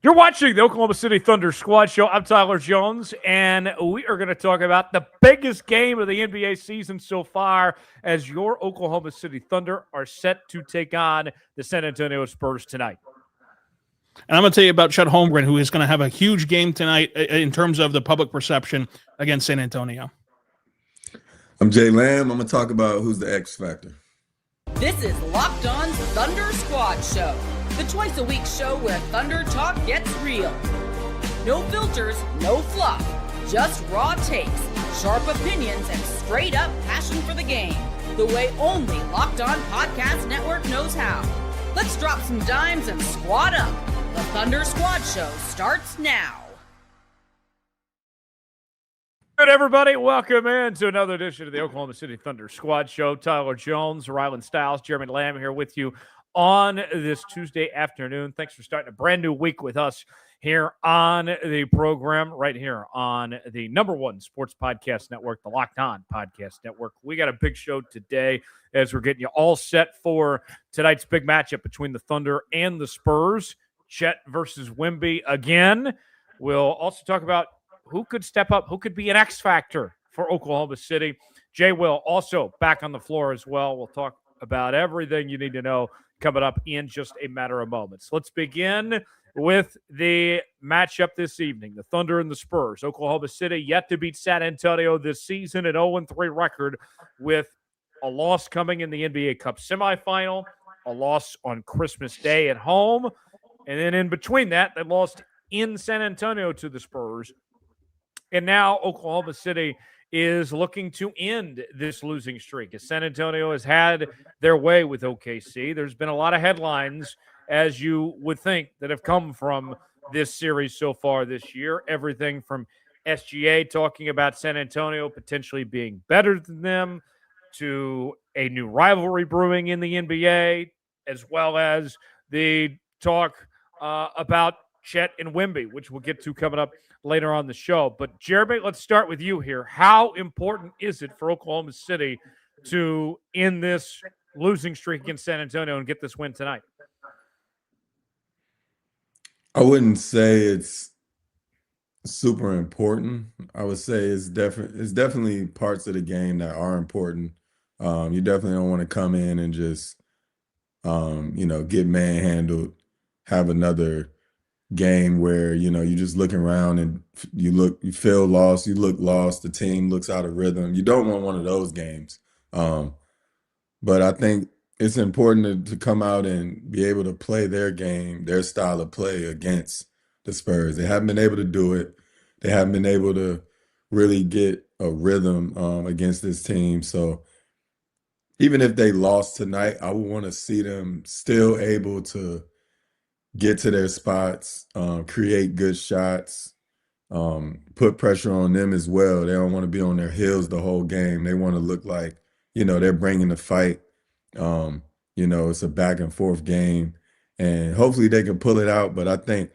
You're watching the Oklahoma City Thunder Squad Show. I'm Tyler Jones, and we are going to talk about the biggest game of the NBA season so far as your Oklahoma City Thunder are set to take on the San Antonio Spurs tonight. And I'm going to tell you about Chet Holmgren, who is going to have a huge game tonight in terms of the public perception against San Antonio. I'm Jay Lamb. I'm going to talk about who's the X factor. This is Locked On's Thunder Squad Show, the twice-a-week show where Thunder talk gets real. No filters, no fluff, just raw takes, sharp opinions, and straight-up passion for the game, the way only Locked On Podcast Network knows how. Let's drop some dimes and squad up. The Thunder Squad Show starts now. Good, everybody. Welcome in to another edition of the Oklahoma City Thunder Squad Show. Tyler Jones, Rylan Stiles, Jeremy Lamb here with you on this Tuesday afternoon. Thanks for starting a brand new week with us here on the program, right here on the number one sports podcast network, the Locked On Podcast Network. We got a big show today as we're getting you all set for tonight's big matchup between the Thunder and the Spurs. Chet versus Wemby again. We'll also talk about who could step up, who could be an X factor for Oklahoma City. Jay will also back on the floor as well. We'll talk about everything you need to know coming up in just a matter of moments. Let's begin with the matchup this evening, the Thunder and the Spurs. Oklahoma City yet to beat San Antonio this season, an 0-3 record with a loss coming in the NBA Cup semifinal, a loss on Christmas Day at home, and then in between that, they lost in San Antonio to the Spurs. And now Oklahoma City is looking to end this losing streak as San Antonio has had their way with OKC. There's been a lot of headlines, as you would think, that have come from this series so far this year. Everything from SGA talking about San Antonio potentially being better than them to a new rivalry brewing in the NBA, as well as the talk about Chet and Wemby, which we'll get to coming up later on the show. But Jeremy, let's start with you here. How important is it for Oklahoma City to end this losing streak against San Antonio and get this win tonight? I wouldn't say it's super important. I would say it's definitely parts of the game that are important. You definitely don't want to come in and just get manhandled, have another game where you're just looking around and you feel lost, you look lost, the team looks out of rhythm. You don't want one of those games. But I think it's important to come out and be able to play their game, their style of play against the Spurs. They haven't been able to do it. They haven't been able to really get a rhythm against this team. So even if they lost tonight, I would want to see them still able to get to their spots, create good shots, put pressure on them as well. They don't want to be on their heels the whole game. They want to look like, they're bringing the fight. It's a back and forth game, and hopefully they can pull it out. But I think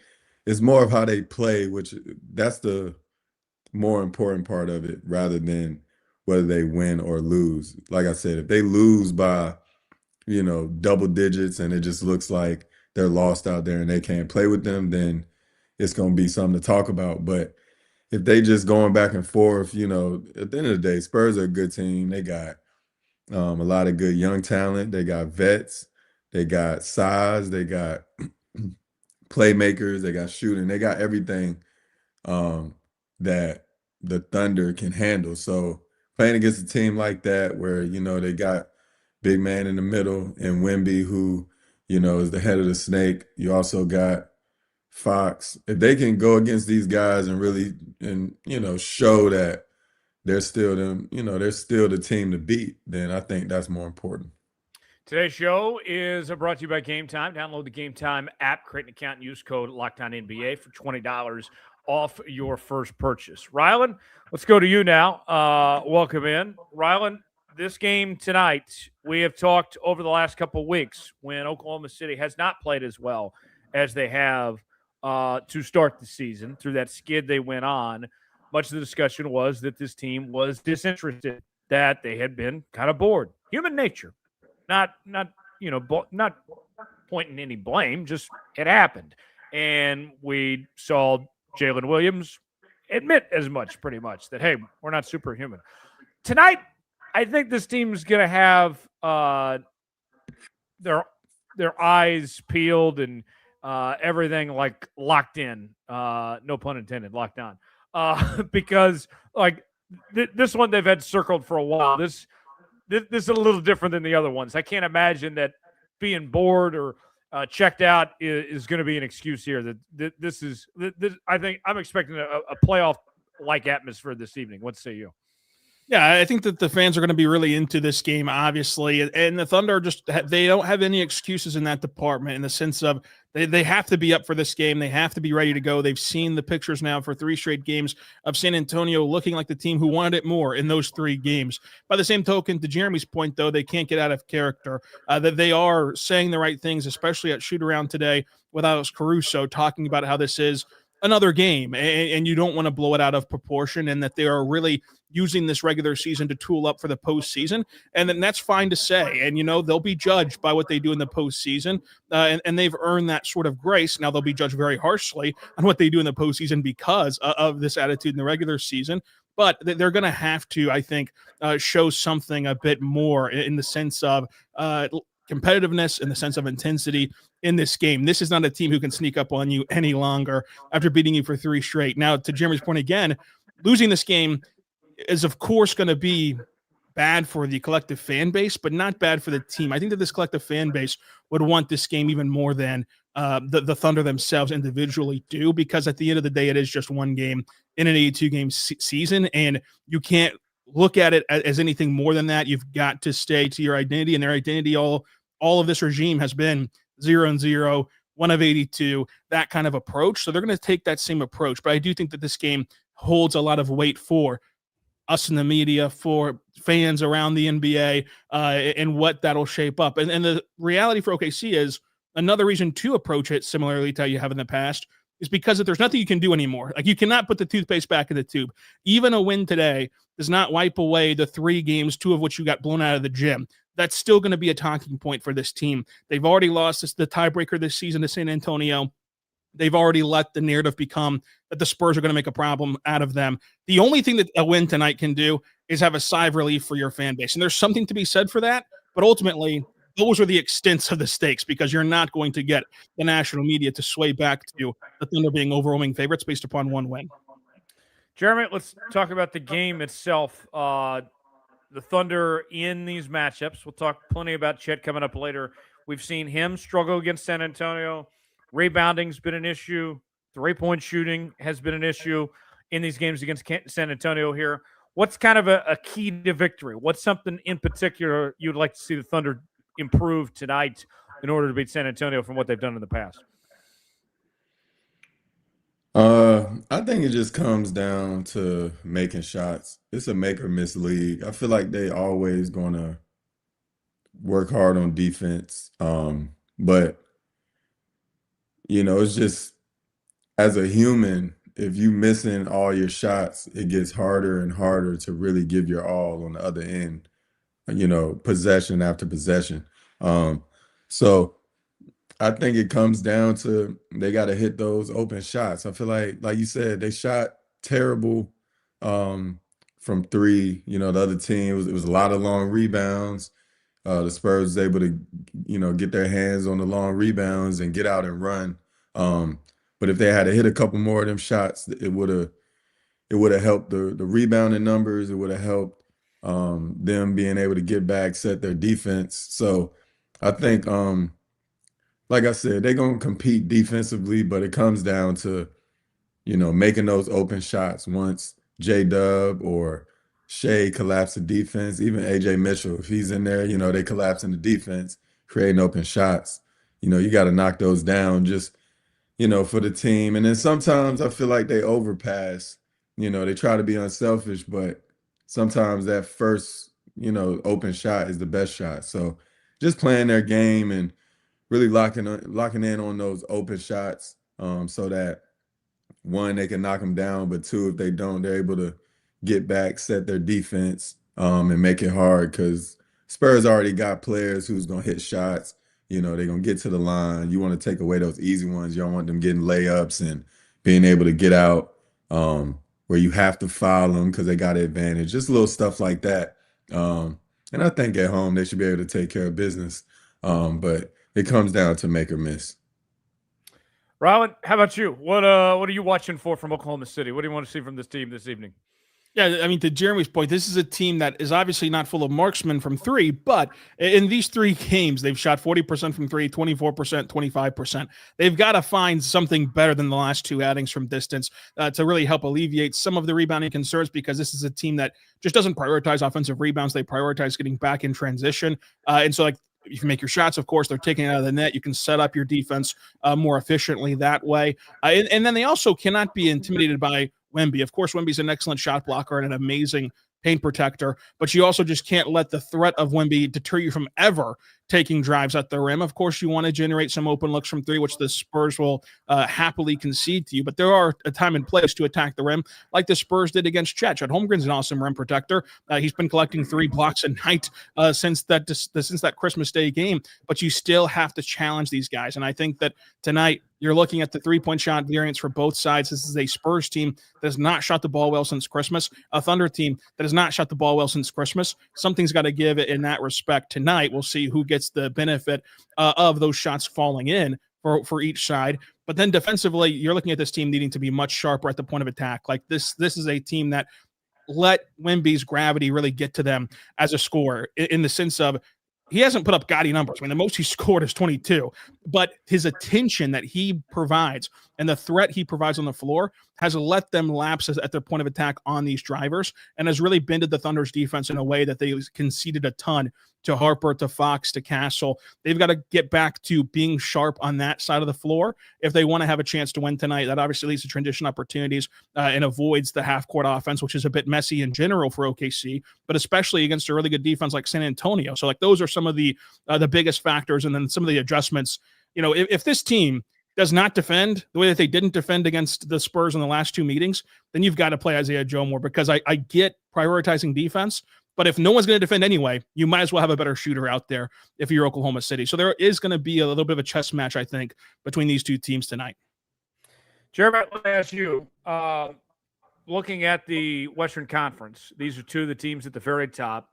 it's more of how they play, which that's the more important part of it rather than whether they win or lose. Like I said, if they lose by, double digits and it just looks like they're lost out there and they can't play with them, then it's going to be something to talk about. But if they just going back and forth, at the end of the day, Spurs are a good team. They got a lot of good young talent. They got vets. They got size. They got playmakers. They got shooting. They got everything that the Thunder can handle. So playing against a team like that where, they got big man in the middle and Wemby who, is the head of the snake. You also got Fox. If they can go against these guys and really, show that they're still them, they're still the team to beat, then I think that's more important. Today's show is brought to you by GameTime. Download the GameTime app, create an account, and use code LOCKEDONNBA for $20 off your first purchase. Rylan, let's go to you now. Welcome in. Rylan, this game tonight, we have talked over the last couple of weeks when Oklahoma City has not played as well as they have to start the season. Through that skid they went on, much of the discussion was that this team was disinterested, that they had been kind of bored. Human nature. Not pointing any blame, just it happened. and we saw Jalen Williams admit as much, pretty much, that, hey, we're not superhuman. Tonight, I think this team's going to have their eyes peeled and everything like locked in. No pun intended, locked on. Because like this one they've had circled for a while. This is a little different than the other ones. I can't imagine that being bored or checked out is going to be an excuse here. This is I think I'm expecting a playoff like atmosphere this evening. What say you? Yeah, I think that the fans are going to be really into this game, obviously. And the Thunder they don't have any excuses in that department, in the sense of they have to be up for this game. They have to be ready to go. They've seen the pictures now for 3 straight games of San Antonio looking like the team who wanted it more in those 3 games. By the same token, to Jeremy's point, though, they can't get out of character. That they are saying the right things, especially at shoot-around today with Alex Caruso talking about how this is another game, and you don't want to blow it out of proportion, and that they are really using this regular season to tool up for the postseason. And then that's fine to say. And, they'll be judged by what they do in the postseason, and they've earned that sort of grace. Now they'll be judged very harshly on what they do in the postseason because of this attitude in the regular season. But they're going to have to, I think, show something a bit more in the sense of competitiveness, in the sense of intensity in this game. This is not a team who can sneak up on you any longer after beating you for 3 straight. Now, to Jeremy's point again, losing this game is, of course, going to be bad for the collective fan base, but not bad for the team. I think that this collective fan base would want this game even more than the Thunder themselves individually do, because at the end of the day, it is just one game in an 82-game season, and you can't look at it as anything more than that. You've got to stay to your identity, and their identity all of this regime has been 0-0, 1 of 82, that kind of approach. So they're going to take that same approach. But I do think that this game holds a lot of weight for us in the media, for fans around the NBA, and what that'll shape up. And the reality for OKC is another reason to approach it similarly to how you have in the past is because if there's nothing you can do anymore. Like, you cannot put the toothpaste back in the tube. Even a win today does not wipe away the 3 games, 2 of which you got blown out of the gym. That's still going to be a talking point for this team. They've already lost the tiebreaker this season to San Antonio. They've already let the narrative become that the Spurs are going to make a problem out of them. The only thing that a win tonight can do is have a sigh of relief for your fan base. And there's something to be said for that. But ultimately, those are the extents of the stakes, because you're not going to get the national media to sway back to the Thunder being overwhelming favorites based upon 1 win. Jeremy, let's talk about the game itself. The Thunder in these matchups. We'll talk plenty about Chet coming up later. We've seen him struggle against San Antonio. Rebounding's been an issue. 3-point shooting has been an issue in these games against San Antonio here. What's kind of a key to victory? What's something in particular you'd like to see the Thunder improve tonight in order to beat San Antonio from what they've done in the past? I think it just comes down to making shots. It's a make or miss league. I feel like they always gonna work hard on defense. But it's just, as a human, if you missing all your shots, it gets harder and harder to really give your all on the other end, possession after possession. So I think it comes down to they got to hit those open shots. I feel like you said, they shot terrible from 3. The other team, it was a lot of long rebounds. The Spurs was able to, get their hands on the long rebounds and get out and run. But if they had to hit a couple more of them shots, it would have helped the rebounding numbers. It would have helped them being able to get back, set their defense. So I think, like I said, they're going to compete defensively, but it comes down to, making those open shots. Once J-Dub or Shai collapse the defense, even A.J. Mitchell, if he's in there, they collapse in the defense, creating open shots. You got to knock those down just, for the team. And then sometimes I feel like they overpass. They try to be unselfish, but sometimes that first, open shot is the best shot. So just playing their game and really locking in on those open shots, so that, 1, they can knock them down, but 2, if they don't, they're able to get back, set their defense, and make it hard, because Spurs already got players who's going to hit shots. they're going to get to the line. You want to take away those easy ones. You don't want them getting layups and being able to get out where you have to foul them because they got an advantage. Just little stuff like that. And I think at home they should be able to take care of business. But it comes down to make or miss. Rylan, how about you? What are you watching for from Oklahoma City? What do you want to see from this team this evening? Yeah, I mean, to Jeremy's point, this is a team that is obviously not full of marksmen from three, but in these 3 games, they've shot 40% from three, 24%, 25%. They've got to find something better than the last 2 outings from distance to really help alleviate some of the rebounding concerns, because this is a team that just doesn't prioritize offensive rebounds. They prioritize getting back in transition. And so, like, you can make your shots, of course. They're taking it out of the net. You can set up your defense more efficiently that way. And then they also cannot be intimidated by Wemby. Of course, Wemby's an excellent shot blocker and an amazing paint protector, but you also just can't let the threat of Wemby deter you from ever taking drives at the rim. Of course, you want to generate some open looks from three, which the Spurs will happily concede to you, but there are a time and place to attack the rim, like the Spurs did against Chet. Chet Holmgren's an awesome rim protector. He's been collecting 3 blocks a night since that Christmas Day game, but you still have to challenge these guys. And I think that tonight you're looking at the 3-point shot variance for both sides. This is a Spurs team that has not shot the ball well since Christmas, a Thunder team that has not shot the ball well since Christmas. Something's got to give in that respect tonight. We'll see who gets the benefit of those shots falling in for each side. But then defensively, you're looking at this team needing to be much sharper at the point of attack. Like this is a team that let Wemby's gravity really get to them as a scorer, in the sense of he hasn't put up gaudy numbers. I mean, the most he scored is 22, but his attention that he provides and the threat he provides on the floor has let them lapse at their point of attack on these drivers, and has really bended the Thunder's defense in a way that they conceded a ton to Harper, to Fox, to Castle. They've got to get back to being sharp on that side of the floor if they want to have a chance to win tonight. That obviously leads to transition opportunities and avoids the half-court offense, which is a bit messy in general for OKC, but especially against a really good defense like San Antonio. So, like, those are some of the biggest factors, and then some of the adjustments. You know, if this team does not defend the way that they didn't defend against the Spurs in the last 2 meetings, then you've got to play Isaiah Joe more, because I get prioritizing defense, but if no one's going to defend anyway, you might as well have a better shooter out there if you're Oklahoma City. So there is going to be a little bit of a chess match, I think, between these 2 teams tonight. Jeremy, let me ask you, looking at the Western Conference, these are 2 of the teams at the very top.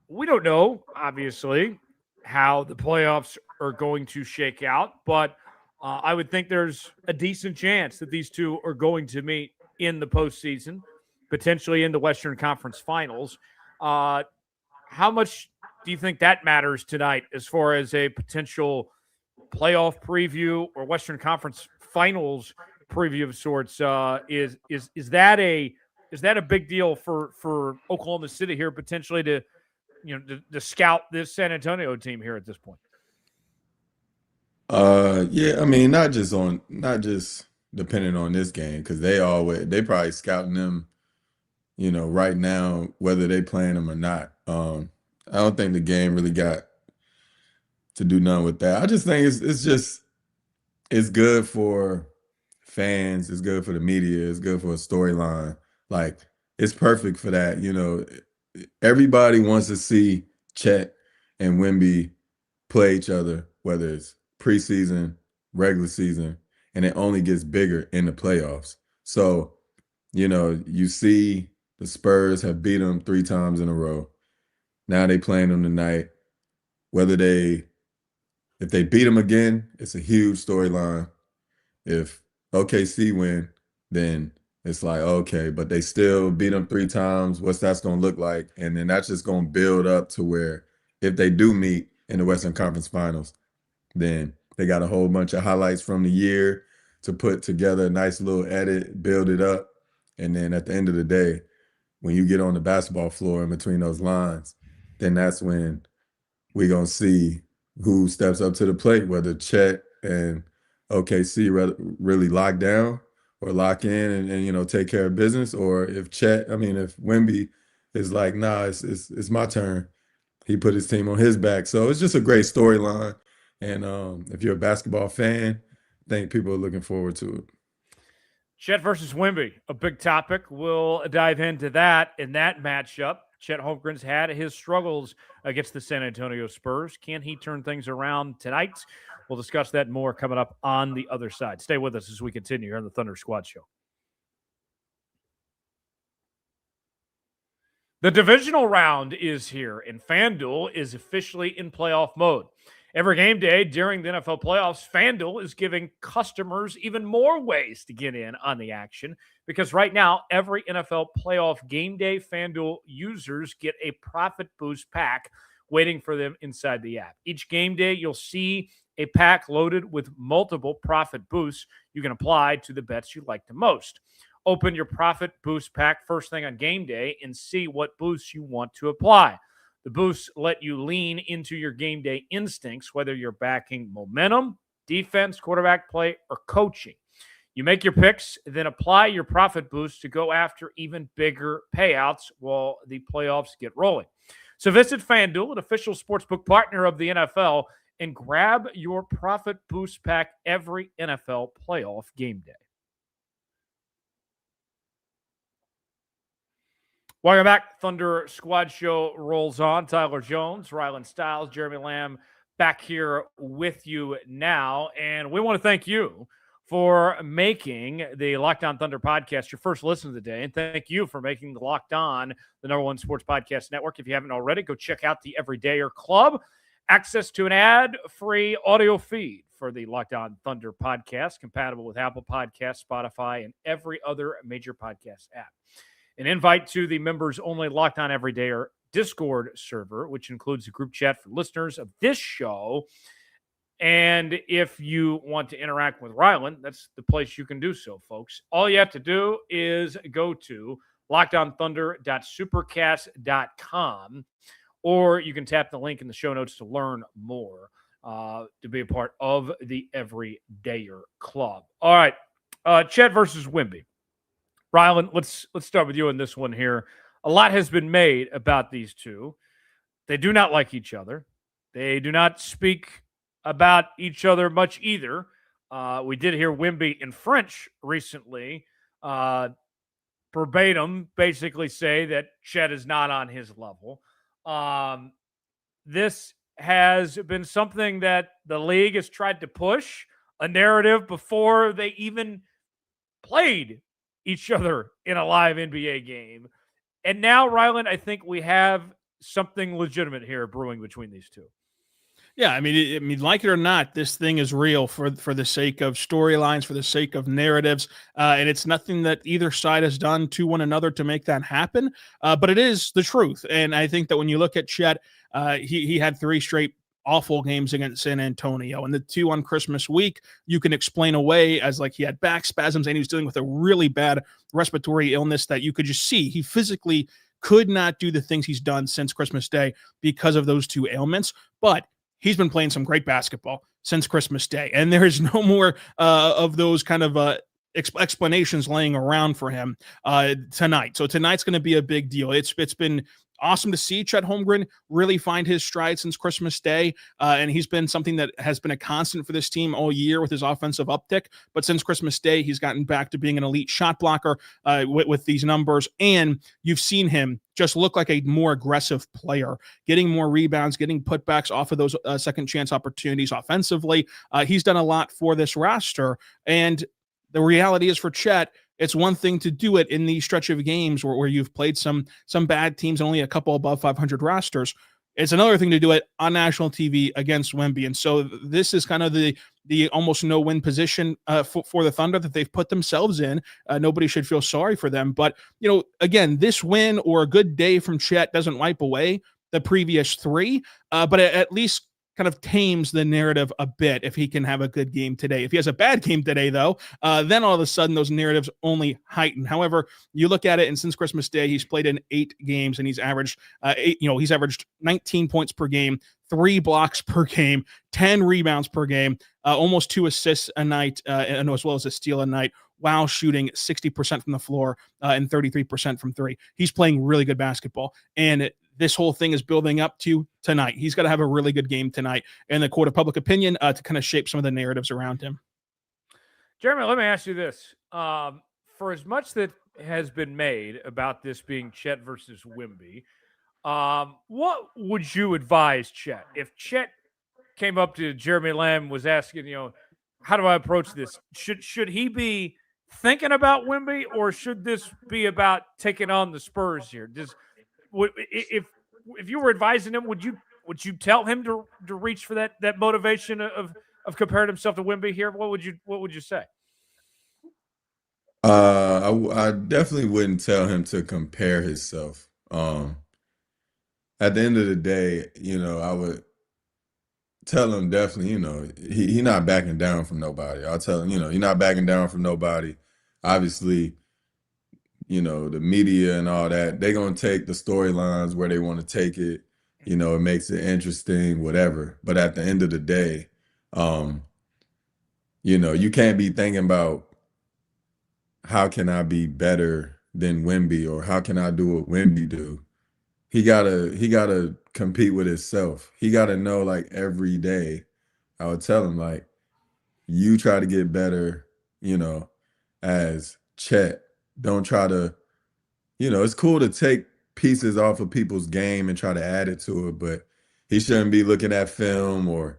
We don't know, obviously, how the playoffs are going to shake out, but I would think there's a decent chance that these 2 are going to meet in the postseason, potentially in the Western Conference Finals. How much do you think that matters tonight as far as a potential playoff preview or Western Conference Finals preview of sorts? Is that a big deal for Oklahoma City here, potentially to scout this San Antonio team here at this point? Yeah, I mean, not just depending on this game, because they probably scouting them, right now, whether they playing them or not. I don't think the game really got to do nothing with that. I just think it's good for fans, it's good for the media, it's good for a storyline. Like, it's perfect for that. Everybody wants to see Chet and Wemby play each other, whether it's preseason, regular season, and it only gets bigger in the playoffs. So, you see the Spurs have beat them 3 times in a row. Now they playing them tonight. If they beat them again, it's a huge storyline. If OKC win, then it's like, okay, but they still beat them 3 times. What's that's going to look like? And then that's just going to build up to where if they do meet in the Western Conference Finals, then they got a whole bunch of highlights from the year to put together, a nice little edit, build it up. And then at the end of the day, when you get on the basketball floor in between those lines, then that's when we're going to see who steps up to the plate, whether Chet and OKC really lock down or lock in and take care of business, or if Wemby is like, nah, it's my turn. He put his team on his back. So it's just a great storyline. And if you're a basketball fan, I think people are looking forward to it. Chet versus Wemby, a big topic. We'll dive into that in that matchup Chet Holmgren's had his struggles against the San Antonio Spurs. Can he turn things around tonight? We'll discuss that more coming up on the other side. Stay with us as we continue here on the Thunder Squad Show. The divisional round is here, and FanDuel is officially in playoff mode. Every game day during the NFL playoffs, FanDuel is giving customers even more ways to get in on the action because right now, every NFL playoff game day, FanDuel users get a profit boost pack waiting for them inside the app. Each game day, you'll see a pack loaded with multiple profit boosts you can apply to the bets you like the most. Open your profit boost pack first thing on game day and see what boosts you want to apply. The boosts let you lean into your game day instincts, whether you're backing momentum, defense, quarterback play, or coaching. You make your picks, then apply your profit boost to go after even bigger payouts while the playoffs get rolling. So visit FanDuel, an official sportsbook partner of the NFL, and grab your profit boost pack every NFL playoff game day. Welcome back. Thunder Squad Show rolls on. Tyler Jones, Rylan Stiles, Jeremy Lamb back here with you now. And we want to thank you for making the Locked On Thunder podcast your first listen of the day. And thank you for making the Locked On the #1 sports podcast network. If you haven't already, go check out the Everydayer Club. Access to an ad-free audio feed for the Locked On Thunder podcast, compatible with Apple Podcasts, Spotify, and every other major podcast app. An invite to the members-only Locked On Everydayer Discord server, which includes a group chat for listeners of this show. And if you want to interact with Rylan, that's the place you can do so, folks. All you have to do is go to lockedonthunder.supercast.com, or you can tap the link in the show notes to learn more, to be a part of the Everydayer Club. All right, Chet versus Wemby. Rylan, let's start with you in this one here. A lot has been made about these two. They do not like each other. They do not speak about each other much either. We did hear Wemby in French recently, verbatim, basically say that Chet is not on his level. This has been something that the league has tried to push, a narrative before they even played each other in a live NBA game. And now, Rylan, I think we have something legitimate here brewing between these two. Yeah, I mean, like it or not, this thing is real for the sake of storylines, for the sake of narratives, and it's nothing that either side has done to one another to make that happen. But it is the truth, and I think that when you look at Chet, he had 3 straight awful games against San Antonio, and the 2 on Christmas week you can explain away as like he had back spasms and he was dealing with a really bad respiratory illness that you could just see he physically could not do the things he's done since Christmas Day because of those 2 ailments. But he's been playing some great basketball since Christmas Day, and there is no more of those kind of explanations laying around for him tonight. So tonight's going to be a big deal. It's been awesome to see Chet Holmgren really find his stride since Christmas Day, and he's been something that has been a constant for this team all year with his offensive uptick. But since Christmas Day, he's gotten back to being an elite shot blocker with these numbers, and you've seen him just look like a more aggressive player, getting more rebounds, getting putbacks off of those second chance opportunities offensively. He's done a lot for this roster, and the reality is for Chet, it's one thing to do it in the stretch of games where you've played some bad teams and only a couple above 500 rosters. It's another thing to do it on national TV against Wemby. And so this is kind of the almost no-win position for the Thunder that they've put themselves in. Nobody should feel sorry for them. But, again, this win or a good day from Chet doesn't wipe away the previous 3, but at least kind of tames the narrative a bit if he can have a good game today. If he has a bad game today, though, then all of a sudden those narratives only heighten. However, you look at it, and since Christmas Day, he's played in 8 games, and he's averaged, he's averaged 19 points per game, 3 blocks per game, 10 rebounds per game, almost 2 assists a night, and as well as a steal a night, while shooting 60% from the floor and 33% from 3. He's playing really good basketball, and this whole thing is building up to tonight. He's got to have a really good game tonight in the court of public opinion to kind of shape some of the narratives around him. Jeremy, let me ask you this. For as much that has been made about this being Chet versus Wemby, What would you advise Chet if Chet came up to Jeremy Lamb, was asking, how do I approach this? Should he be thinking about Wemby, or should this be about taking on the Spurs here? If you were advising him, would you tell him to reach for that motivation of comparing himself to Wemby here? What would you say? I definitely wouldn't tell him to compare himself. At the end of the day, I would tell him definitely, he not backing down from nobody. I'll tell him, you're not backing down from nobody. Obviously, the media and all that, they're going to take the storylines where they want to take it. It makes it interesting, whatever. But at the end of the day, you can't be thinking about how can I be better than Wemby, or how can I do what Wemby do. He gotta compete with himself. He gotta know, like, every day. I would tell him, like, you try to get better, as Chet. Don't try to, it's cool to take pieces off of people's game and try to add it to it, but he shouldn't be looking at film or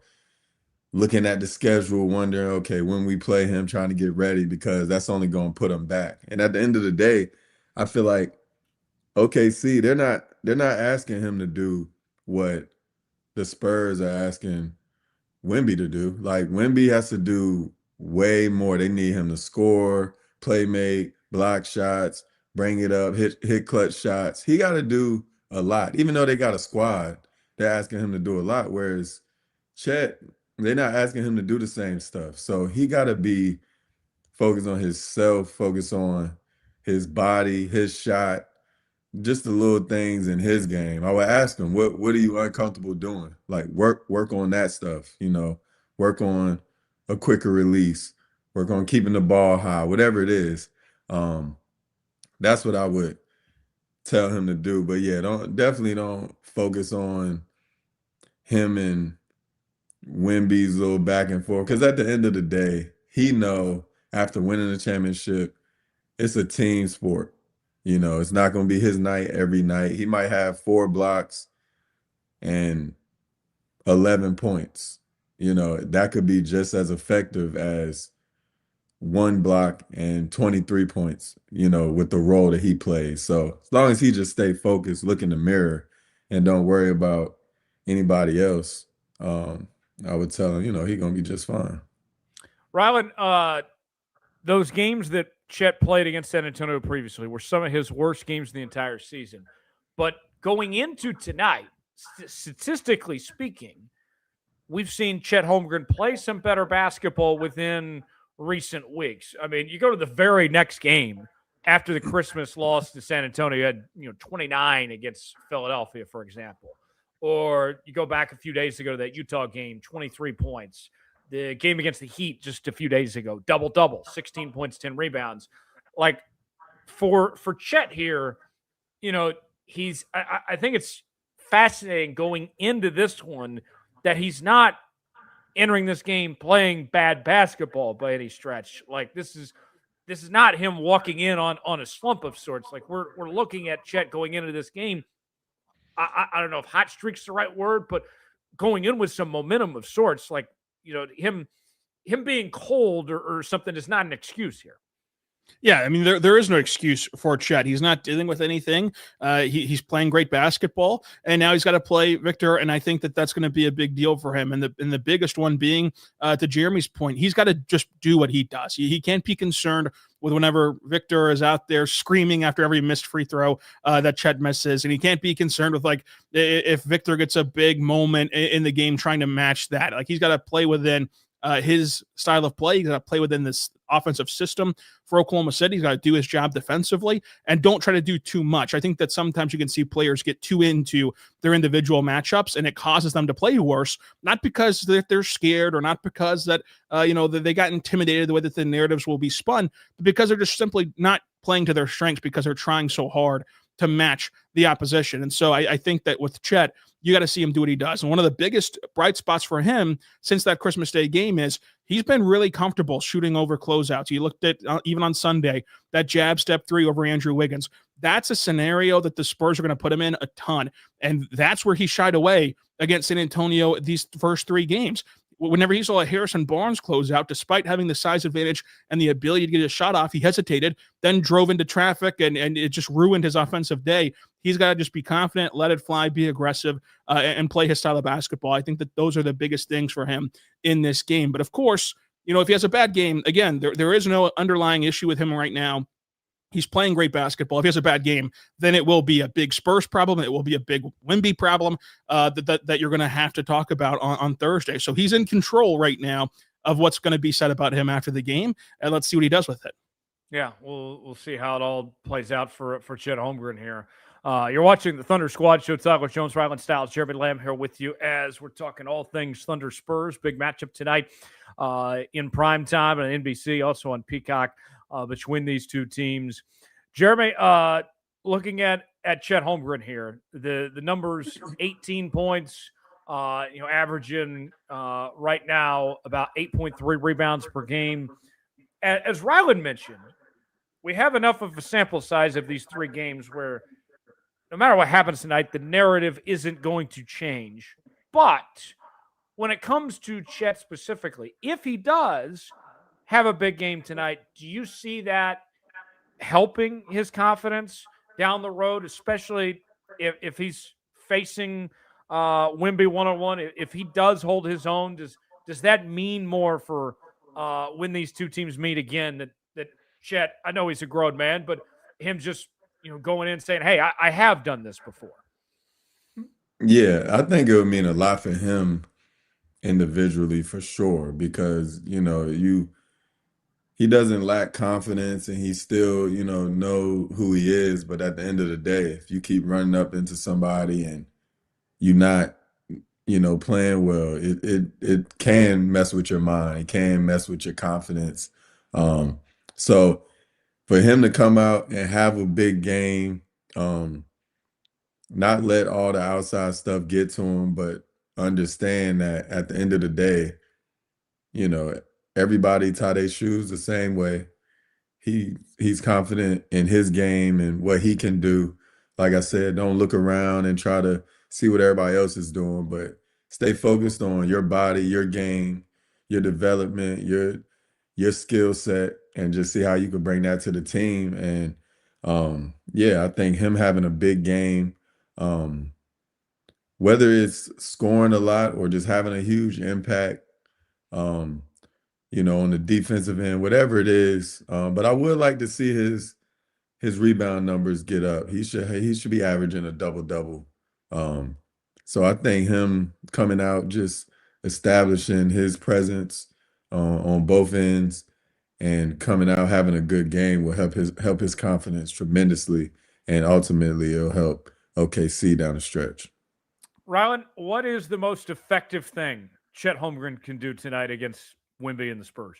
looking at the schedule, wondering, okay, when we play him, trying to get ready, because that's only going to put him back. And at the end of the day, I feel like OKC, they're not asking him to do what the Spurs are asking Wemby to do. Like, Wemby has to do way more. They need him to score, play make, block shots, bring it up, hit clutch shots. He got to do a lot. Even though they got a squad, they're asking him to do a lot. Whereas Chet, they're not asking him to do the same stuff. So he got to be focused on himself, focus on his body, his shot, just the little things in his game. I would ask him, what are you uncomfortable doing? Like, work on that stuff, work on a quicker release, work on keeping the ball high, whatever it is. That's what I would tell him to do. But yeah, definitely don't focus on him and Wemby's little back and forth. Because at the end of the day, he know after winning the championship, it's a team sport. It's not going to be his night every night. He might have 4 blocks and 11 points. That could be just as effective as 1 block and 23 points, with the role that he plays. So as long as he just stay focused, look in the mirror, and don't worry about anybody else, I would tell him, he's going to be just fine. Rylan, those games that Chet played against San Antonio previously were some of his worst games of the entire season. But going into tonight, statistically speaking, we've seen Chet Holmgren play some better basketball within recent weeks. I mean, you go to the very next game after the Christmas loss to San Antonio, you had 29 against Philadelphia, for example. Or you go back a few days ago to that Utah game, 23 points. The game against the Heat just a few days ago, double-double, 16 points, 10 rebounds. Like, for Chet here, I think it's fascinating going into this one that he's not entering this game playing bad basketball by any stretch. Like, this is not him walking in on a slump of sorts. Like, we're looking at Chet going into this game. I don't know if hot streak's the right word, but going in with some momentum of sorts. Like, him being cold or something is not an excuse here. Yeah, I mean, there is no excuse for Chet. He's not dealing with anything. He's playing great basketball, and now he's got to play Victor, and I think that's going to be a big deal for him. And the biggest one being, to Jeremy's point, he's got to just do what he does. He can't be concerned with whenever Victor is out there screaming after every missed free throw that Chet misses, and he can't be concerned with, like, if Victor gets a big moment in the game trying to match that. Like, he's got to play within his style of play. He's got to play within this offensive system for Oklahoma City. He's got to do his job defensively and don't try to do too much. I think that sometimes you can see players get too into their individual matchups and it causes them to play worse, not because they're scared or not because that, they got intimidated the way that the narratives will be spun, but because they're just simply not playing to their strengths because they're trying so hard to match the opposition. And so I think that with Chet, you got to see him do what he does. And one of the biggest bright spots for him since that Christmas Day game is he's been really comfortable shooting over closeouts. You looked at, even on Sunday, that jab step 3 over Andrew Wiggins. That's a scenario that the Spurs are going to put him in a ton. And that's where he shied away against San Antonio these first 3 games. Whenever he saw a Harrison Barnes close out, despite having the size advantage and the ability to get a shot off, he hesitated, then drove into traffic, and it just ruined his offensive day. He's got to just be confident, let it fly, be aggressive, and play his style of basketball. I think that those are the biggest things for him in this game. But of course, if he has a bad game, again, there is no underlying issue with him right now. He's playing great basketball. If he has a bad game, then it will be a big Spurs problem. It will be a big Wemby problem that you're going to have to talk about on Thursday. So he's in control right now of what's going to be said about him after the game, and let's see what he does with it. Yeah, we'll see how it all plays out for Chet Holmgren here. You're watching the Thunder Squad Show. Tyler Jones, Rylan Stiles, Jeremy Lamb here with you as we're talking all things Thunder Spurs. Big matchup tonight in prime time on NBC, also on Peacock. Between these two teams. Jeremy, looking at Chet Holmgren here, the numbers, 18 points, averaging right now about 8.3 rebounds per game. As Rylan mentioned, we have enough of a sample size of these 3 games where no matter what happens tonight, the narrative isn't going to change. But when it comes to Chet specifically, if he does have a big game tonight, do you see that helping his confidence down the road, especially if he's facing Wemby one-on-one? If he does hold his own, does that mean more for when these two teams meet again, that Chet, I know he's a grown man, but him just going in and saying, hey, I have done this before? Yeah, I think it would mean a lot for him individually for sure, because he doesn't lack confidence, and he still, know who he is. But at the end of the day, if you keep running up into somebody and you're not, playing well, it can mess with your mind. It can mess with your confidence. So for him to come out and have a big game, not let all the outside stuff get to him, but understand that at the end of the day, everybody tie their shoes the same way. He's confident in his game and what he can do. Like I said, don't look around and try to see what everybody else is doing, but stay focused on your body, your game, your development, your skill set, and just see how you can bring that to the team. And I think him having a big game, whether it's scoring a lot or just having a huge impact, on the defensive end, whatever it is. But I would like to see his rebound numbers get up. He should be averaging a double-double. So I think him coming out, just establishing his presence on both ends and coming out having a good game will help his confidence tremendously, and ultimately it'll help OKC down the stretch. Rylan, what is the most effective thing Chet Holmgren can do tonight against Wemby and the Spurs?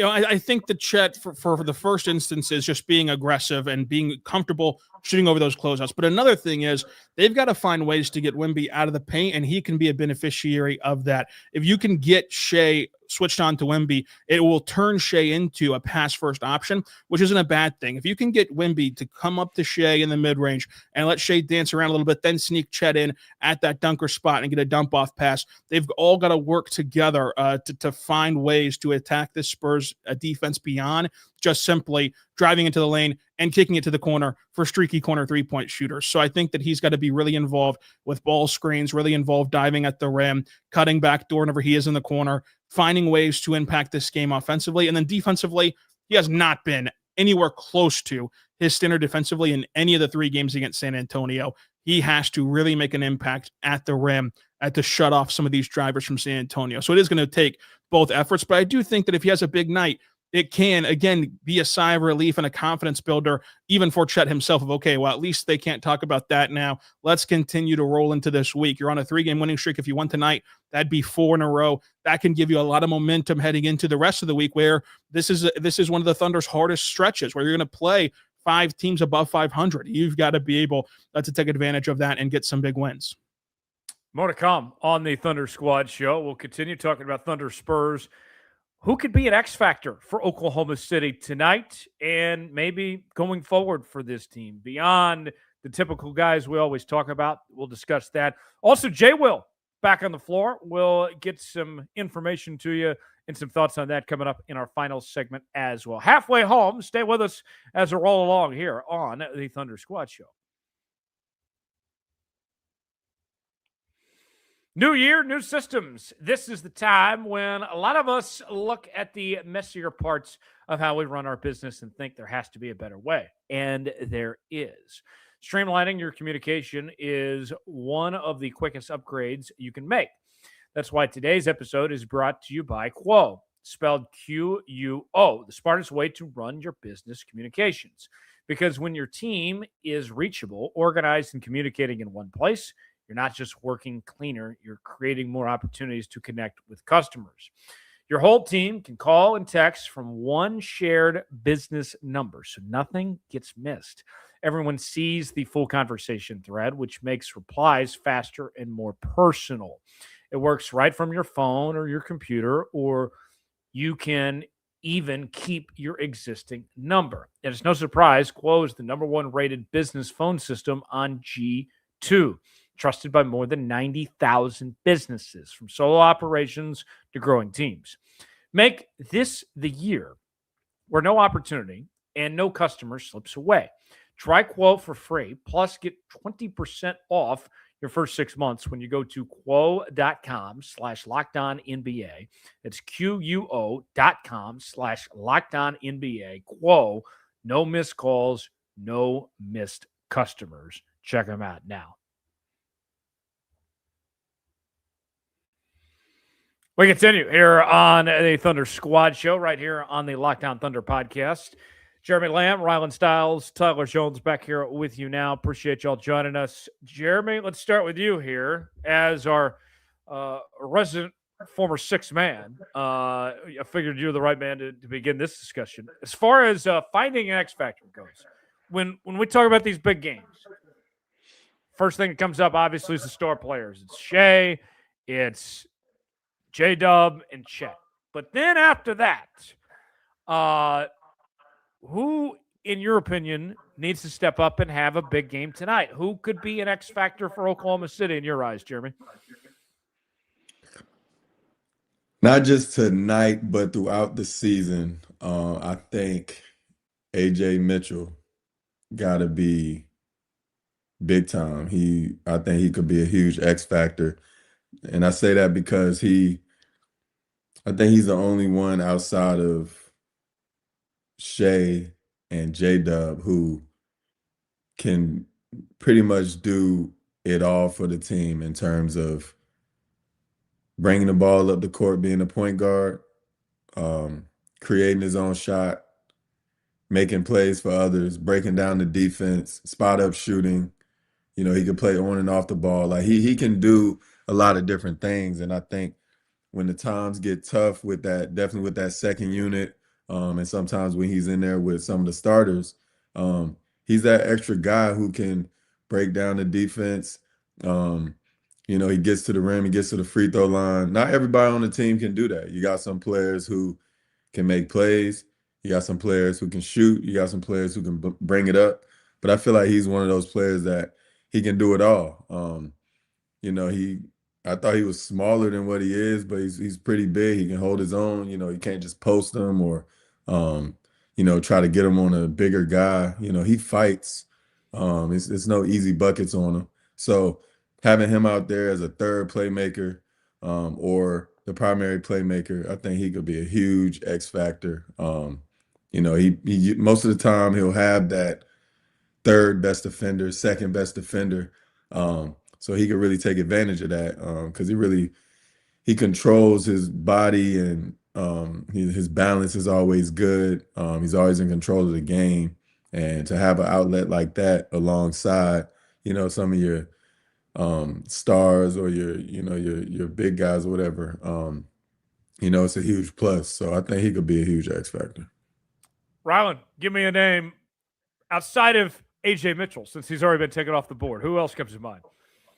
I think that Chet, for the first instance, is just being aggressive and being comfortable shooting over those closeouts. But another thing is they've got to find ways to get Wemby out of the paint, and he can be a beneficiary of that. If you can get Shai switched on to Wemby, it will turn Shai into a pass-first option, which isn't a bad thing. If you can get Wemby to come up to Shai in the mid-range and let Shai dance around a little bit, then sneak Chet in at that dunker spot and get a dump-off pass, they've all got to work together to find ways to attack this Spurs defense beyond just simply driving into the lane and kicking it to the corner for streaky corner three-point shooters. So I think that he's got to be really involved with ball screens, really involved diving at the rim, cutting back door whenever he is in the corner, finding ways to impact this game offensively. And then defensively, he has not been anywhere close to his standard defensively in any of the 3 games against San Antonio. He has to really make an impact at the rim to shut off some of these drivers from San Antonio. So it is going to take both efforts, but I do think that if he has a big night, it can, again, be a sigh of relief and a confidence builder, even for Chet himself, of, okay, well, at least they can't talk about that now. Let's continue to roll into this week. You're on a 3-game winning streak. If you won tonight, that'd be 4 in a row. That can give you a lot of momentum heading into the rest of the week, where this is one of the Thunder's hardest stretches, where you're going to play 5 teams above 500. You've got to be able to take advantage of that and get some big wins. More to come on the Thunder Squad show. We'll continue talking about Thunder Spurs. Who could be an X factor for Oklahoma City tonight and maybe going forward for this team beyond the typical guys we always talk about? We'll discuss that. Also, Jay Will back on the floor. We'll get some information to you and some thoughts on that coming up in our final segment as well. Halfway home, stay with us as we roll along here on the Thunder Squad show. New year, new systems. This is the time when a lot of us look at the messier parts of how we run our business and think there has to be a better way. And there is. Streamlining your communication is one of the quickest upgrades you can make. That's why today's episode is brought to you by Quo, spelled Q-U-O, the smartest way to run your business communications. Because when your team is reachable, organized, and communicating in one place, you're not just working cleaner, you're creating more opportunities to connect with customers. Your whole team can call and text from one shared business number, so nothing gets missed. Everyone sees the full conversation thread, which makes replies faster and more personal. It works right from your phone or your computer, or you can even keep your existing number. And it's no surprise, Quo is the #1 rated business phone system on G2. Trusted by more than 90,000 businesses, from solo operations to growing teams. Make this the year where no opportunity and no customer slips away. Try Quo for free, plus get 20% off your first 6 months when you go to quo.com/LockedOnNBA. It's QUO.com/LockedOnNBA. Quo, no missed calls, no missed customers. Check them out now. We continue here on the Thunder Squad show right here on the Lockdown Thunder podcast. Jeremy Lamb, Rylan Stiles, Tyler Jones back here with you now. Appreciate y'all joining us. Jeremy, let's start with you here as our resident former sixth man. I figured you're the right man to begin this discussion. As far as finding an X factor goes, when we talk about these big games, first thing that comes up obviously is the star players. It's Shai, it's J-Dub, and Chet. But then after that, who, in your opinion, needs to step up and have a big game tonight? Who could be an X factor for Oklahoma City in your eyes, Jeremy? Not just tonight, but throughout the season. I think AJ Mitchell got to be big time. I think he could be a huge X factor. And I say that because I think he's the only one outside of Shai and J-Dub who can pretty much do it all for the team in terms of bringing the ball up the court, being a point guard, creating his own shot, making plays for others, breaking down the defense, spot up shooting. You know, he can play on and off the ball. Like he can do a lot of different things. And I think when the times get tough with that, definitely with that second unit, and sometimes when he's in there with some of the starters, he's that extra guy who can break down the defense. You know, he gets to the rim, he gets to the free throw line. Not everybody on the team can do that. You got some players who can make plays. You got some players who can shoot. You got some players who can bring it up. But I feel like he's one of those players that he can do it all. You know, I thought he was smaller than what he is, but he's pretty big. He can hold his own. You know, you can't just post him or, you know, try to get him on a bigger guy. You know, he fights. It's no easy buckets on him. So having him out there as a third playmaker or the primary playmaker, I think he could be a huge X factor. You know, he most of the time he'll have that third best defender, second best defender. So he could really take advantage of that because he controls his body and his balance is always good. He's always in control of the game. And to have an outlet like that alongside, you know, some of your stars or your big guys or whatever, you know, it's a huge plus. So I think he could be a huge X factor. Rylan, give me a name outside of AJ Mitchell, since he's already been taken off the board. Who else comes to mind?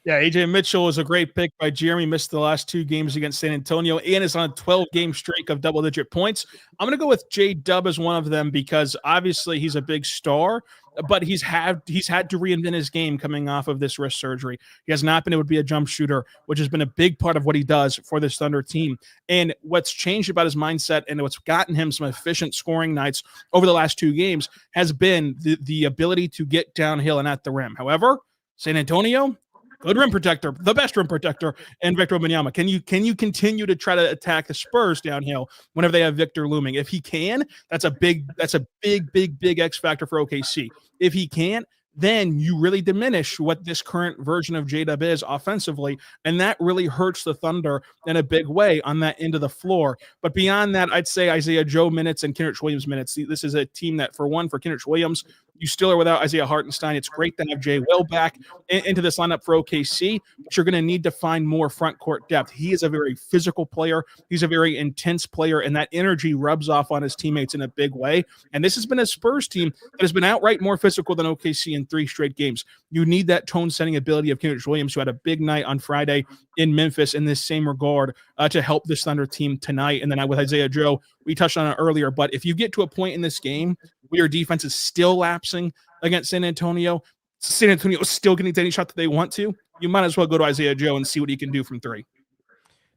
Yeah, AJ Mitchell is a great pick by Jeremy. Missed the last 2 games against San Antonio and is on a 12-game streak of double-digit points. I'm going to go with J-Dub as one of them because obviously he's a big star, but he's had to reinvent his game coming off of this wrist surgery. He has not been able to be a jump shooter, which has been a big part of what he does for this Thunder team. And what's changed about his mindset and what's gotten him some efficient scoring nights over the last 2 games has been the ability to get downhill and at the rim. However, San Antonio, good rim protector, the best rim protector, and Victor Wembanyama. Can you continue to try to attack the Spurs downhill whenever they have Victor looming? If he can, that's a big X factor for OKC. If he can't, then you really diminish what this current version of J-Dub is offensively, and that really hurts the Thunder in a big way on that end of the floor. But beyond that, I'd say Isaiah Joe minutes and Kenrich Williams minutes. This is a team that, for Kenrich Williams, you still are without Isaiah Hartenstein. It's great to have Jay Will back into this lineup for OKC, but you're going to need to find more front court depth. He is a very physical player. He's a very intense player, and that energy rubs off on his teammates in a big way. And this has been a Spurs team that has been outright more physical than OKC in 3 straight games. You need that tone-setting ability of Kenrich Williams, who had a big night on Friday in Memphis in this same regard to help this Thunder team tonight. And then with Isaiah Joe, we touched on it earlier, but if you get to a point in this game where your defense is still lapsing against San Antonio is still getting any shot that they want to, you might as well go to Isaiah Joe and see what he can do from 3.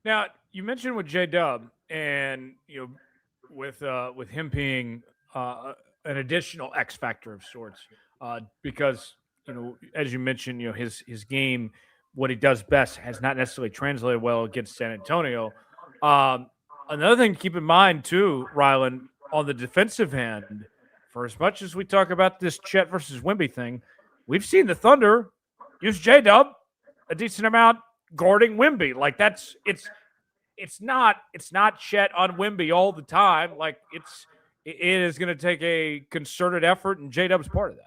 Now, you mentioned with J-Dub and, with him being an additional X factor of sorts, because, as you mentioned, his game, what he does best has not necessarily translated well against San Antonio. Another thing to keep in mind, too, Rylan, on the defensive end, for as much as we talk about this Chet versus Wemby thing, we've seen the Thunder use J-Dub a decent amount guarding Wemby. Like it's not Chet on Wemby all the time. Like it is going to take a concerted effort, and J-Dub's part of that.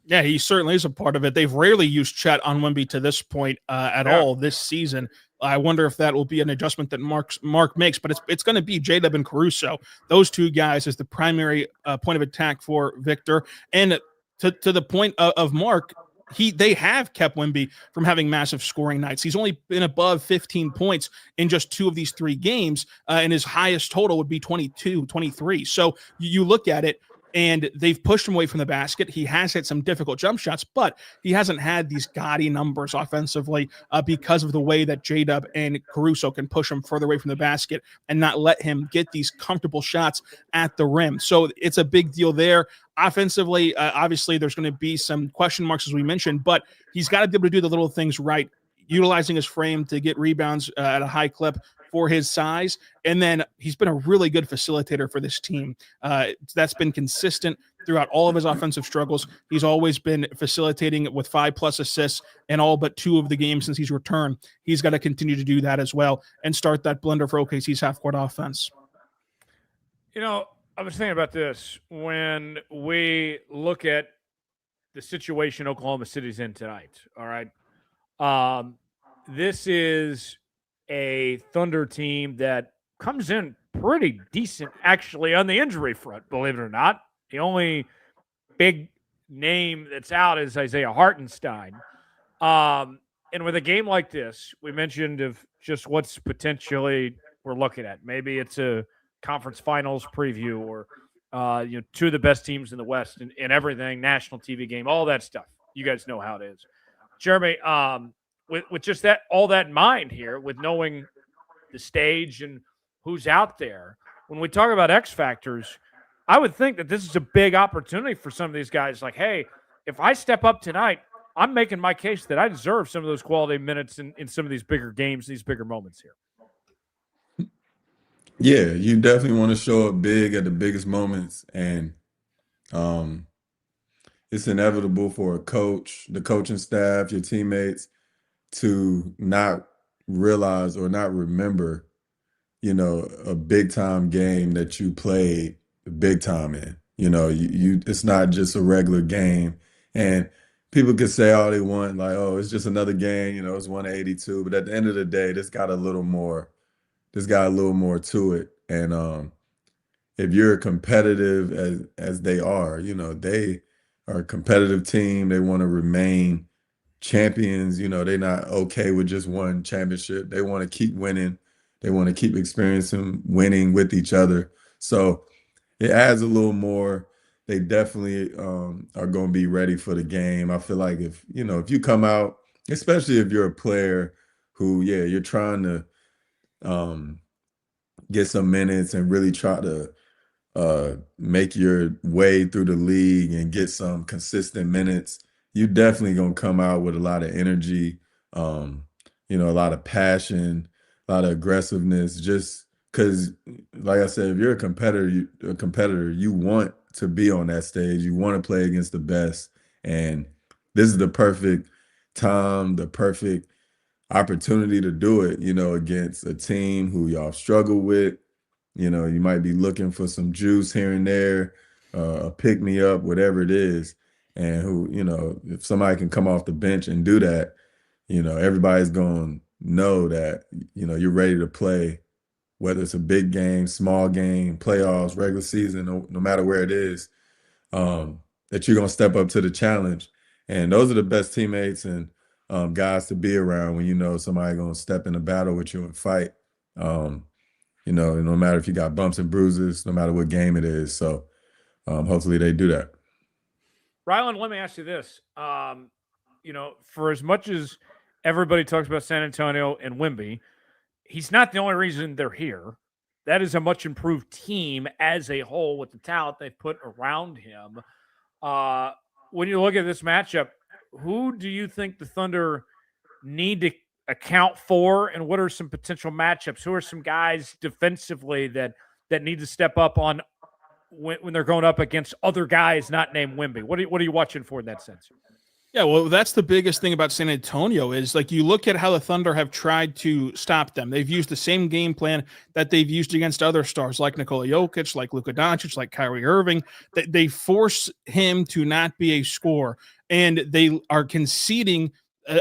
Yeah, he certainly is a part of it. They've rarely used Chet on Wemby to this point at all this season. I wonder if that will be an adjustment that Mark makes, but it's going to be J-Dub and Caruso. Those 2 guys as the primary point of attack for Victor. And to the point of Mark, they have kept Wemby from having massive scoring nights. He's only been above 15 points in just 2 of these 3 games, and his highest total would be 22, 23. So you look at it, and they've pushed him away from the basket. He has hit some difficult jump shots, but he hasn't had these gaudy numbers offensively because of the way that J-Dub and Caruso can push him further away from the basket and not let him get these comfortable shots at the rim. So it's a big deal there. Offensively, obviously, there's going to be some question marks, as we mentioned, but he's got to be able to do the little things right, utilizing his frame to get rebounds at a high clip for his size. And then he's been a really good facilitator for this team. That's been consistent throughout all of his offensive struggles. He's always been facilitating with 5+ assists in all but 2 of the games since he's returned. He's got to continue to do that as well and start that blender for OKC's half-court offense. I was thinking about this when we look at the situation Oklahoma City's in tonight. All right. This is a Thunder team that comes in pretty decent, actually, on the injury front, believe it or not. The only big name that's out is Isaiah Hartenstein. And with a game like this, we mentioned of just what's potentially we're looking at. Maybe it's a conference finals preview or, 2 of the best teams in the West and everything, national TV game, all that stuff. You guys know how it is. Jeremy, with just that, all that in mind here, with knowing the stage and who's out there, when we talk about X factors, I would think that this is a big opportunity for some of these guys. Like, hey, if I step up tonight, I'm making my case that I deserve some of those quality minutes in some of these bigger games, these bigger moments here. Yeah, you definitely want to show up big at the biggest moments, and it's inevitable for a coach, the coaching staff, your teammates to not realize or not remember, a big time game that you played big time in. It's not just a regular game. And people could say all they want, like, oh, it's just another game, it's 182. But at the end of the day, this got a little more to it. And if you're competitive as they are, they are a competitive team. They want to remain champions. They're not okay with just one championship. They want to keep winning. They want to keep experiencing winning with each other. So it adds a little more. They definitely are going to be ready for the game. I feel like if you come out, especially if you're a player who, yeah, you're trying to get some minutes and really try to make your way through the league and get some consistent minutes, you definitely gonna come out with a lot of energy, a lot of passion, a lot of aggressiveness. Just because, like I said, if you're a competitor, you want to be on that stage. You want to play against the best, and this is the perfect time, the perfect opportunity to do it. Against a team who y'all struggle with. You might be looking for some juice here and there, a pick me up, whatever it is. And if somebody can come off the bench and do that, everybody's going to know that, you're ready to play, whether it's a big game, small game, playoffs, regular season, no matter where it is, that you're going to step up to the challenge. And those are the best teammates and guys to be around when somebody going to step in a battle with you and fight. No matter if you got bumps and bruises, no matter what game it is. So hopefully they do that. Rylan, let me ask you this. For as much as everybody talks about San Antonio and Wemby, he's not the only reason they're here. That is a much improved team as a whole with the talent they've put around him. When you look at this matchup, who do you think the Thunder need to account for, and what are some potential matchups? Who are some guys defensively that need to step up on when they're going up against other guys not named Wemby? What are you watching for in that sense? Yeah, well, that's the biggest thing about San Antonio is like you look at how the Thunder have tried to stop them. They've used the same game plan that they've used against other stars like Nikola Jokic, like Luka Doncic, like Kyrie Irving. They force him to not be a scorer, and they are conceding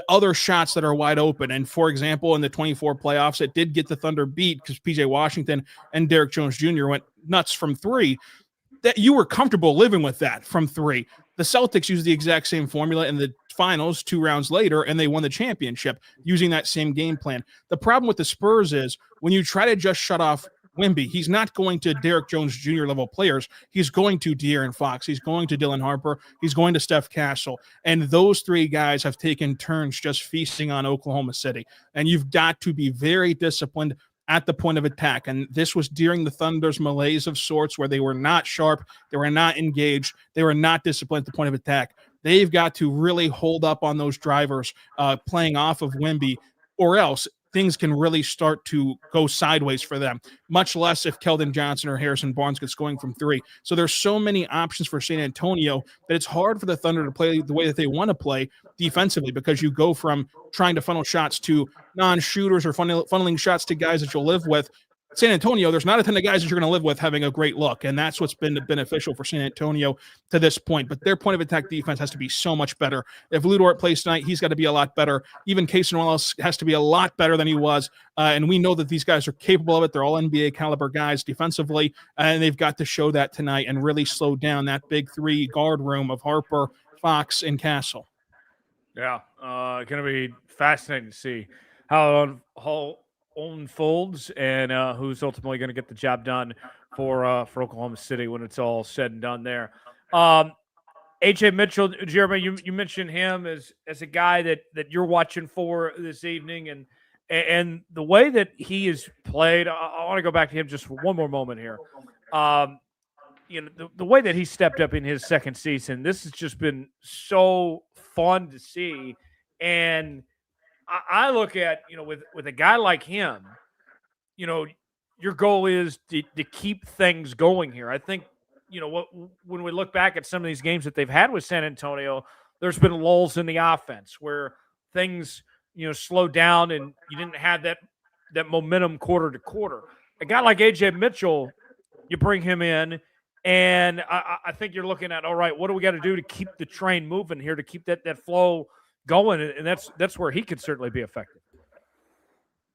other shots that are wide open. And for example, in the 24 playoffs, it did get the Thunder beat because PJ Washington and Derrick Jones Jr. went nuts from three. That you were comfortable living with that from three. The Celtics used the exact same formula in the finals 2 rounds later, and they won the championship using that same game plan. The problem with the Spurs is when you try to just shut off Wemby, he's not going to Derrick Jones Jr. level players. He's going to De'Aaron Fox. He's going to Dylan Harper. He's going to Steph Castle. And those 3 guys have taken turns just feasting on Oklahoma City. And you've got to be very disciplined at the point of attack. And this was during the Thunder's malaise of sorts where they were not sharp, they were not engaged, they were not disciplined at the point of attack. They've got to really hold up on those drivers playing off of Wemby, or else things can really start to go sideways for them, much less if Keldon Johnson or Harrison Barnes gets going from 3. So there's so many options for San Antonio that it's hard for the Thunder to play the way that they want to play defensively, because you go from trying to funnel shots to non-shooters or funneling shots to guys that you'll live with. San Antonio, there's not a ton of guys that you're going to live with having a great look, and that's what's been beneficial for San Antonio to this point. But their point of attack defense has to be so much better. If Lou Dort plays tonight, he's got to be a lot better. Even Casey Wallace has to be a lot better than he was, and we know that these guys are capable of it. They're all NBA caliber guys defensively, and they've got to show that tonight and really slow down that big 3 guard room of Harper, Fox, and Castle. Yeah, going to be fascinating to see how unfolds and who's ultimately going to get the job done for Oklahoma City when it's all said and done there. AJ Mitchell, Jeremy, you mentioned him as a guy that you're watching for this evening, and the way that he has played. I want to go back to him just for one more moment here. The way that he stepped up in his second season, this has just been so fun to see. And I look at, with a guy like him, your goal is to keep things going here. I think, when we look back at some of these games that they've had with San Antonio, there's been lulls in the offense where things, slowed down and you didn't have that momentum quarter to quarter. A guy like AJ Mitchell, you bring him in, and I think you're looking at, all right, what do we got to do to keep the train moving here, to keep that flow going? And that's where he could certainly be effective.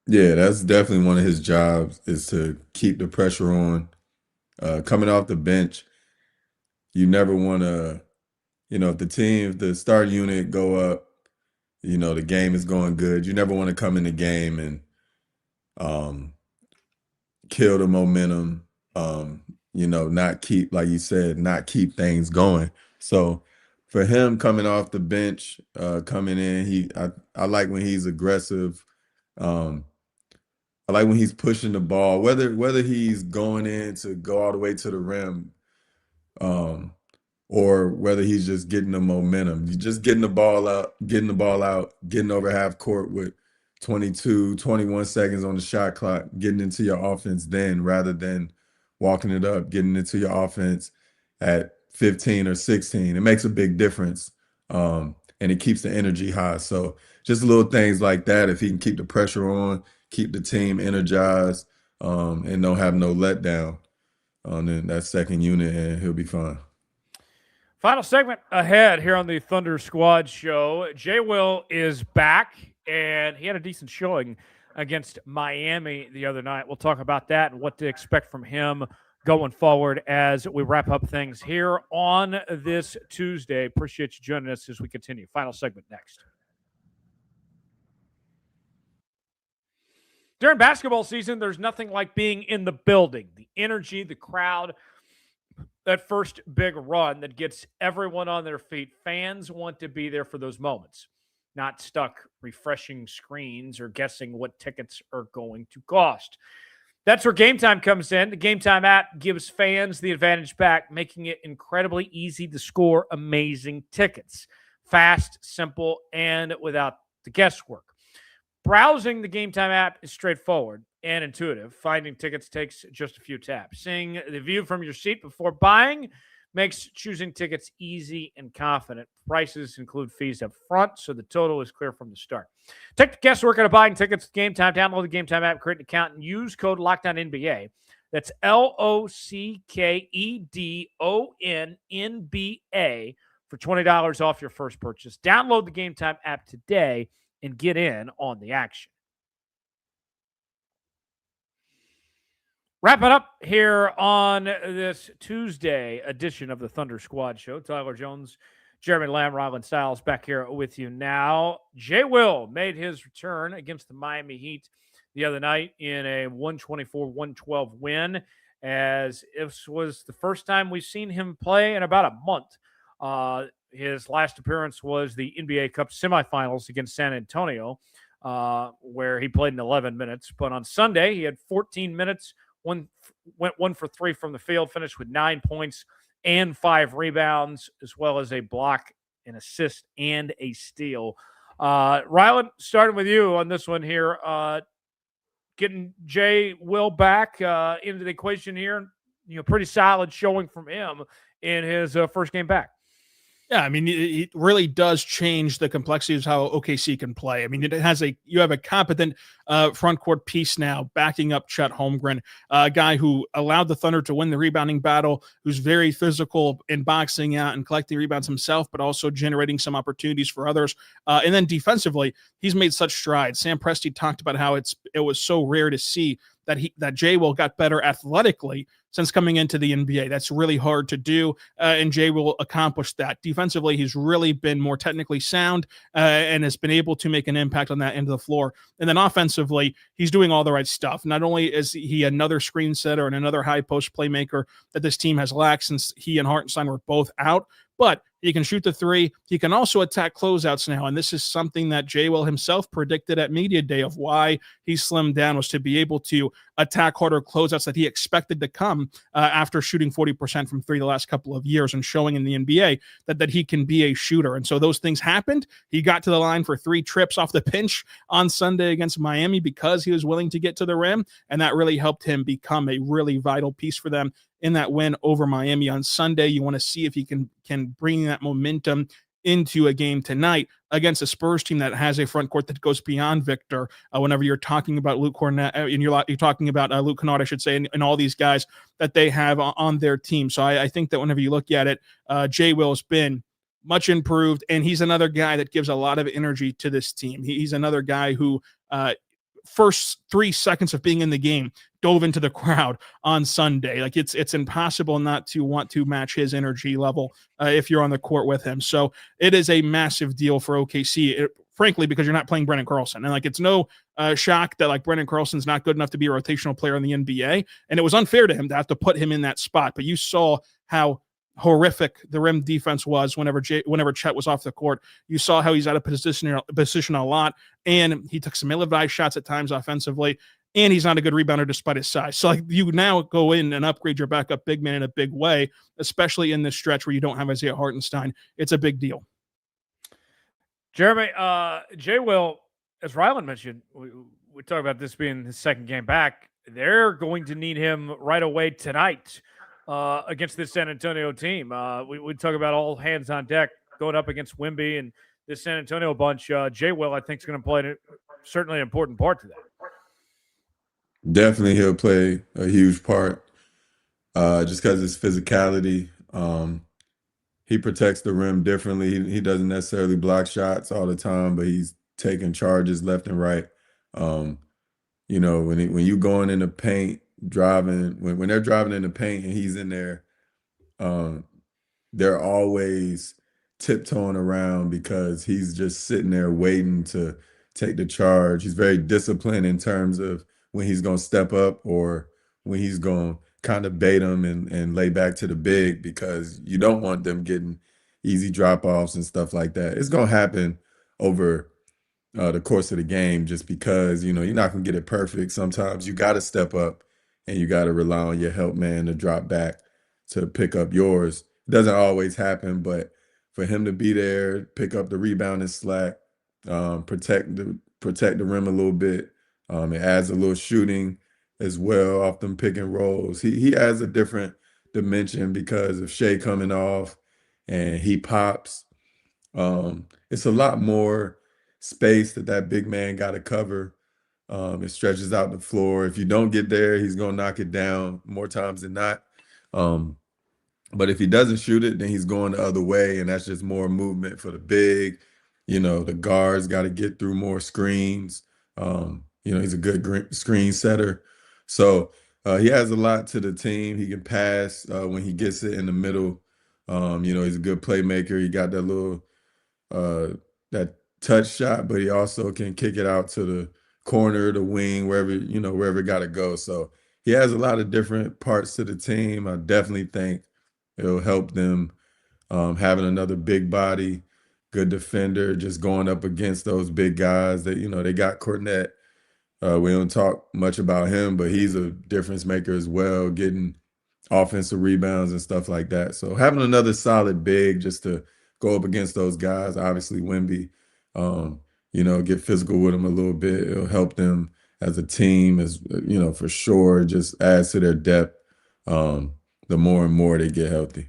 Yeah, that's definitely one of his jobs, is to keep the pressure on. Coming off the bench, you never want to, if the start unit go up, the game is going good. You never want to come in the game and kill the momentum, not keep, like you said, not keep things going. So for him coming off the bench, coming in, I like when he's aggressive. I like when he's pushing the ball, whether he's going in to go all the way to the rim, or whether he's just getting the momentum. You're just getting the ball out, getting over half court with 22, 21 seconds on the shot clock, getting into your offense then, rather than walking it up, getting into your offense at 15 or 16. It makes a big difference, and it keeps the energy high. So just little things like that, if he can keep the pressure on, keep the team energized, and don't have no letdown on that second unit, and he'll be fine. Final segment ahead here on the Thunder Squad show. J-Will is back, and he had a decent showing against Miami the other night. We'll talk about that and what to expect from him going forward as we wrap up things here on this Tuesday. Appreciate you joining us as we continue. Final segment next. During basketball season, there's nothing like being in the building. The energy, the crowd, that first big run that gets everyone on their feet. Fans want to be there for those moments, not stuck refreshing screens or guessing what tickets are going to cost. That's where GameTime comes in. The GameTime app gives fans the advantage back, making it incredibly easy to score amazing tickets. Fast, simple, and without the guesswork. Browsing the GameTime app is straightforward and intuitive. Finding tickets takes just a few taps. Seeing the view from your seat before buying makes choosing tickets easy and confident. Prices include fees up front, so the total is clear from the start. Take the guesswork out of buying tickets with GameTime. Download the GameTime app, create an account, and use code LOCKDOWNNBA. That's LOCKEDONNBA for $20 off your first purchase. Download the GameTime app today and get in on the action. Wrapping up here on this Tuesday edition of the Thunder Squad Show. Tyler Jones, Jeremy Lamb, Rylan Stiles back here with you now. J-Will made his return against the Miami Heat the other night in a 124-112 win, as this was the first time we've seen him play in about a month. His last appearance was the NBA Cup semifinals against San Antonio, where he played in 11 minutes. But on Sunday, he had 14 minutes, went 1 for 3 from the field, finished with 9 points and 5 rebounds, as well as a block, an assist, and a steal. Rylan, starting with you on this one here, getting J-Will back into the equation here. Pretty solid showing from him in his first game back. Yeah, I mean, it really does change the complexity of how OKC can play. I mean, you have a competent front court piece now backing up Chet Holmgren, a guy who allowed the Thunder to win the rebounding battle, who's very physical in boxing out and collecting rebounds himself, but also generating some opportunities for others. And then defensively, he's made such strides. Sam Presti talked about how it was so rare to see that J-Will got better athletically since coming into the NBA. That's really hard to do, and J-Will accomplished that. Defensively, he's really been more technically sound and has been able to make an impact on that end of the floor. And then offensively, he's doing all the right stuff. Not only is he another screen setter and another high post playmaker that this team has lacked since he and Hartenstein were both out, but he can shoot the three. He can also attack closeouts now, and this is something that J-Will himself predicted at Media Day of why he slimmed down, was to be able to attack harder closeouts that he expected to come after shooting 40% from three the last couple of years and showing in the NBA that he can be a shooter. And so those things happened. He got to the line for 3 trips off the pinch on Sunday against Miami because he was willing to get to the rim, and that really helped him become a really vital piece for them in that win over Miami on Sunday. You want to see if he can bring that momentum into a game tonight against a Spurs team that has a front court that goes beyond Victor. Whenever you're talking about Luke Cornett, and you're talking about Luke Kennard, I should say, and all these guys that they have on their team. So I think that whenever you look at it, J-Will's been much improved, and he's another guy that gives a lot of energy to this team. He's another guy who first 3 seconds of being in the game dove into the crowd on Sunday. Like it's impossible not to want to match his energy level if you're on the court with him. So it is a massive deal for OKC frankly, because you're not playing Brendan Carlson. And like, it's no shock that like Brendan Carlson's not good enough to be a rotational player in the NBA. And it was unfair to him to have to put him in that spot. But you saw how horrific the rim defense was whenever Chet was off the court. You saw how he's out of position a lot, and he took some ill-advised shots at times offensively, and he's not a good rebounder despite his size. So like, you now go in and upgrade your backup big man in a big way, especially in this stretch where you don't have Isaiah Hartenstein. It's a big deal. Jeremy, Jay Will, as Rylan mentioned, we talk about this being his second game back. They're going to need him right away tonight against this San Antonio team. We talk about all hands on deck going up against Wemby and this San Antonio bunch. Jay Will, I think, is going to play certainly an important part to that. Definitely he'll play a huge part just because his physicality. He protects the rim differently. He doesn't necessarily block shots all the time, but he's taking charges left and right. When you going in the paint, driving, when they're driving in the paint and he's in there, they're always tiptoeing around because he's just sitting there waiting to take the charge. He's very disciplined in terms of when he's going to step up or when he's going to kind of bait them and lay back to the big, because you don't want them getting easy drop-offs and stuff like that. It's going to happen over the course of the game just because, you're not going to get it perfect. Sometimes you got to step up and you got to rely on your help man to drop back to pick up yours. It doesn't always happen, but for him to be there, pick up the rebound and slack, protect the rim a little bit, it adds a little shooting as well off them pick and rolls. He adds a different dimension because of Shai coming off and he pops. It's a lot more space that big man got to cover. It stretches out the floor. If you don't get there, he's going to knock it down more times than not. But if he doesn't shoot it, then he's going the other way, and that's just more movement for the big. The guards got to get through more screens. He's a good screen setter. So he has a lot to the team. He can pass when he gets it in the middle. He's a good playmaker. He got that little that touch shot, but he also can kick it out to the corner, the wing, wherever it got to go. So he has a lot of different parts to the team. I definitely think it'll help them having another big body, good defender, just going up against those big guys that, they got Kornet. We don't talk much about him, but he's a difference maker as well, getting offensive rebounds and stuff like that. So having another solid big just to go up against those guys, obviously Wemby, get physical with them a little bit. It'll help them as a team, as for sure. It just adds to their depth the more and more they get healthy.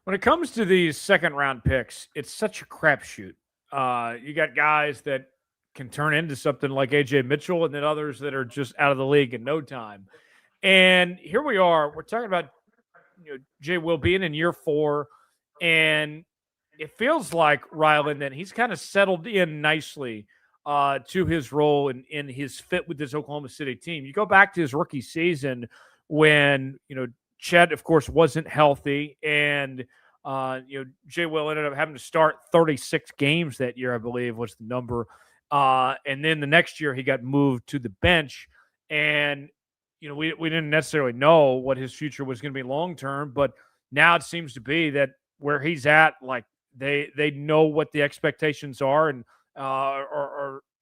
When it comes to these second-round picks, it's such a crapshoot. You got guys that can turn into something like A.J. Mitchell, and then others that are just out of the league in no time. And here we are. We're talking about Jay Will being in year 4, and it feels like, Rylan, that he's kind of settled in nicely to his role in his fit with this Oklahoma City team. You go back to his rookie season when, Chet, of course, wasn't healthy, and Jay Will ended up having to start 36 games that year, I believe was the number. And then the next year he got moved to the bench, and we didn't necessarily know what his future was going to be long term, but now it seems to be that where he's at, like they know what the expectations are, and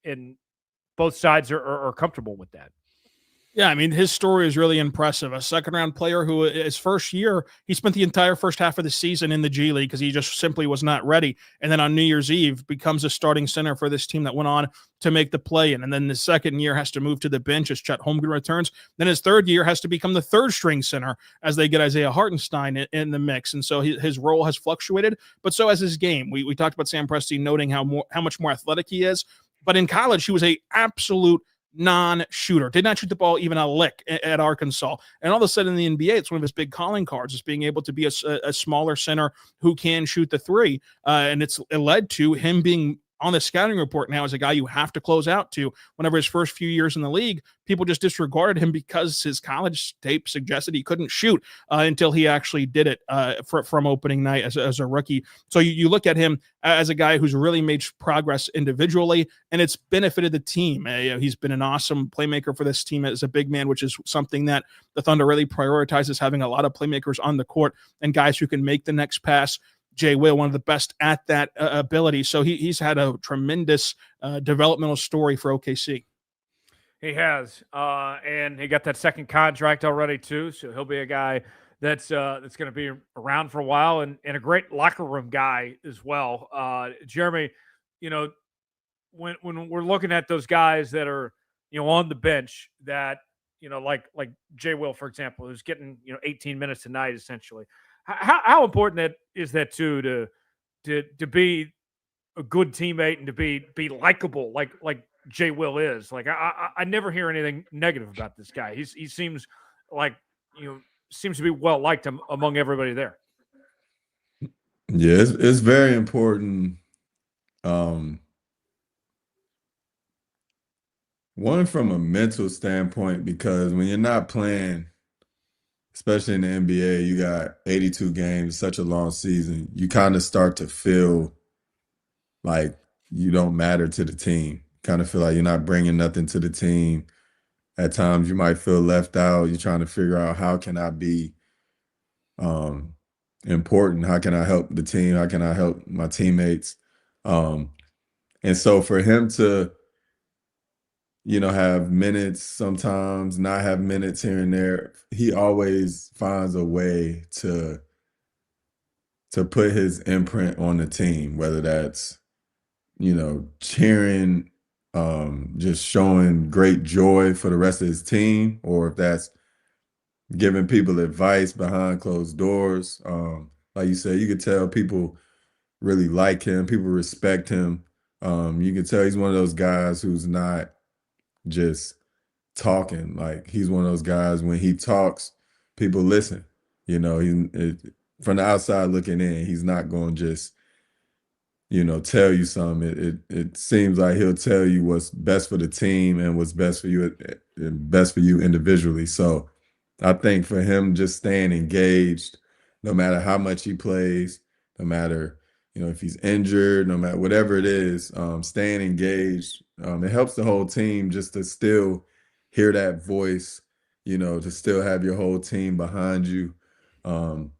and both sides are comfortable with that. Yeah, I mean, his story is really impressive. A second-round player who, his first year, he spent the entire first half of the season in the G League because he just simply was not ready. And then on New Year's Eve, becomes a starting center for this team that went on to make the play-in. And then the second year has to move to the bench as Chet Holmgren returns. Then his third year has to become the third-string center as they get Isaiah Hartenstein in the mix. And so his role has fluctuated, but so has his game. We talked about Sam Presti noting how much more athletic he is. But in college, he was a absolute non-shooter, did not shoot the ball even a lick at Arkansas. And all of a sudden in the NBA, it's one of his big calling cards, is being able to be a smaller center who can shoot the three. And it led to him being on the scouting report now as a guy you have to close out to. Whenever his first few years in the league, people just disregarded him because his college tape suggested he couldn't shoot until he actually did it from opening night as a rookie. So you look at him as a guy who's really made progress individually, and it's benefited the team. He's been an awesome playmaker for this team as a big man, which is something that the Thunder really prioritizes, having a lot of playmakers on the court and guys who can make the next pass. Jay Will, one of the best at that ability. So he's had a tremendous developmental story for OKC. He has, and he got that second contract already too. So he'll be a guy that's going to be around for a while, and a great locker room guy as well. Jeremy, when we're looking at those guys that are on the bench, that like Jay Will, for example, who's getting 18 minutes a night essentially. How important that is that too to be a good teammate and to be likable like Jay Will is. Like I never hear anything negative about this guy. He seems like seems to be well liked among everybody there. Yeah, it's very important. One, from a mental standpoint, because when you're not playing, especially in the NBA, you got 82 games, such a long season, you kind of start to feel like you don't matter to the team. Kind of feel like you're not bringing nothing to the team. At times you might feel left out. You're trying to figure out, how can I be important? How can I help the team? How can I help my teammates? And so for him to have minutes sometimes, not have minutes here and there, he always finds a way to put his imprint on the team, whether that's, cheering, just showing great joy for the rest of his team, or if that's giving people advice behind closed doors. Like you said, you could tell people really like him, people respect him. You can tell he's one of those guys who's not just talking. Like, he's one of those guys, when he talks, people listen. From the outside looking in, he's not going to just tell you something. It seems like he'll tell you what's best for the team and what's best for you individually. So I think for him, just staying engaged, no matter how much he plays, no matter if he's injured, no matter whatever it is, staying engaged, it helps the whole team just to still hear that voice, to still have your whole team behind you, and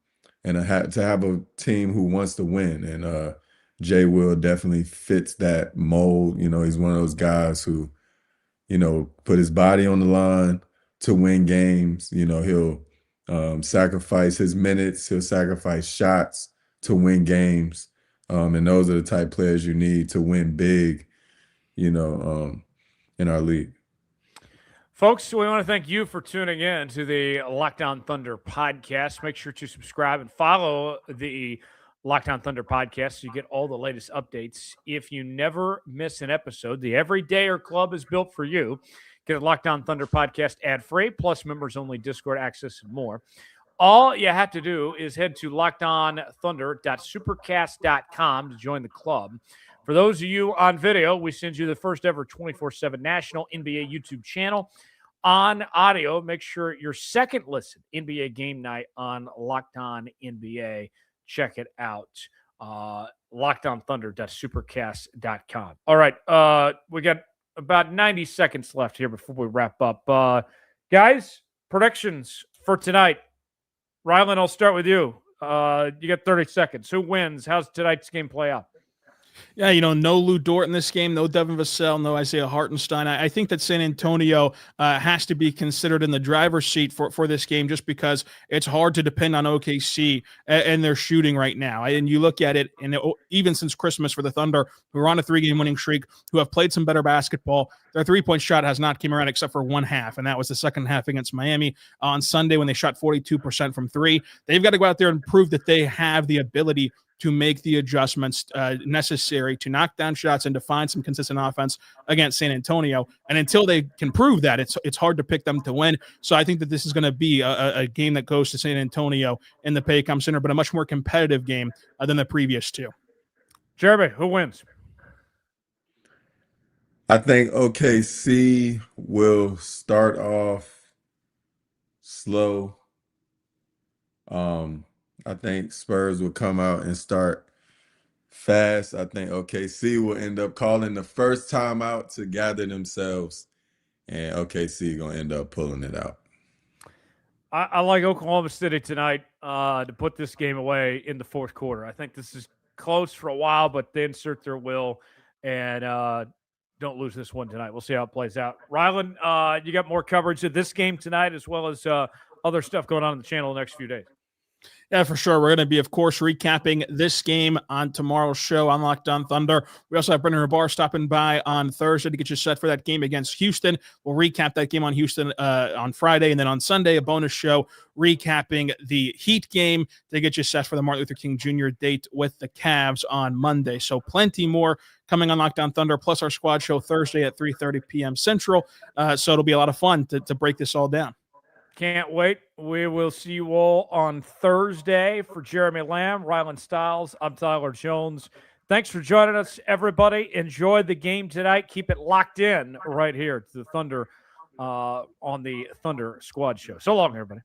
to have a team who wants to win. And Jay Will definitely fits that mold. He's one of those guys who, put his body on the line to win games. He'll sacrifice his minutes, he'll sacrifice shots to win games. And those are the type players you need to win big, in our league. Folks, we want to thank you for tuning in to the Locked On Thunder podcast. Make sure to subscribe and follow the Locked On Thunder podcast so you get all the latest updates. If you never miss an episode, the Everydayer Club is built for you. Get a Locked On Thunder podcast ad-free, plus members-only Discord access and more. All you have to do is head to lockedonthunder.supercast.com to join the club. For those of you on video, we send you the first ever 24/7 national NBA YouTube channel. On audio, make sure your second listen, NBA Game Night on Locked On NBA. Check it out. lockedonthunder.supercast.com. All right, we got about 90 seconds left here before we wrap up. Guys, predictions for tonight. Rylan, I'll start with you. You got 30 seconds. Who wins? How's tonight's game play out? Yeah, no Lou Dort in this game, no Devin Vassell, no Isaiah Hartenstein. I think that San Antonio has to be considered in the driver's seat for this game, just because it's hard to depend on OKC and their shooting right now. And you look at it, and even since Christmas for the Thunder, who are on a 3-game winning streak, who have played some better basketball, their three-point shot has not came around except for one half, and that was the second half against Miami on Sunday when they shot 42% from three. They've got to go out there and prove that they have the ability to make the adjustments necessary to knock down shots and to find some consistent offense against San Antonio. And until they can prove that, it's hard to pick them to win. So I think that this is going to be a game that goes to San Antonio in the Paycom Center, but a much more competitive game than the previous two. Jeremy, who wins? I think OKC will start off slow. I think Spurs will come out and start fast. I think OKC will end up calling the first timeout to gather themselves, and OKC gonna end up pulling it out. I like Oklahoma City tonight to put this game away in the fourth quarter. I think this is close for a while, but they insert their will and don't lose this one tonight. We'll see how it plays out. Rylan, you got more coverage of this game tonight as well as other stuff going on the channel the next few days. Yeah, for sure. We're going to be, of course, recapping this game on tomorrow's show on Locked On Thunder. We also have Brendan Rabar stopping by on Thursday to get you set for that game against Houston. We'll recap that game on Houston on Friday, and then on Sunday, a bonus show recapping the Heat game to get you set for the Martin Luther King Jr. date with the Cavs on Monday. So plenty more coming on Locked On Thunder, plus our squad show Thursday at 3:30 p.m. Central. So it'll be a lot of fun to break this all down. Can't wait. We will see you all on Thursday. For Jeremy Lamb, Rylan Stiles, I'm Tyler Jones. Thanks for joining us, everybody. Enjoy the game tonight. Keep it locked in right here to the Thunder on the Thunder Squad Show. So long, everybody.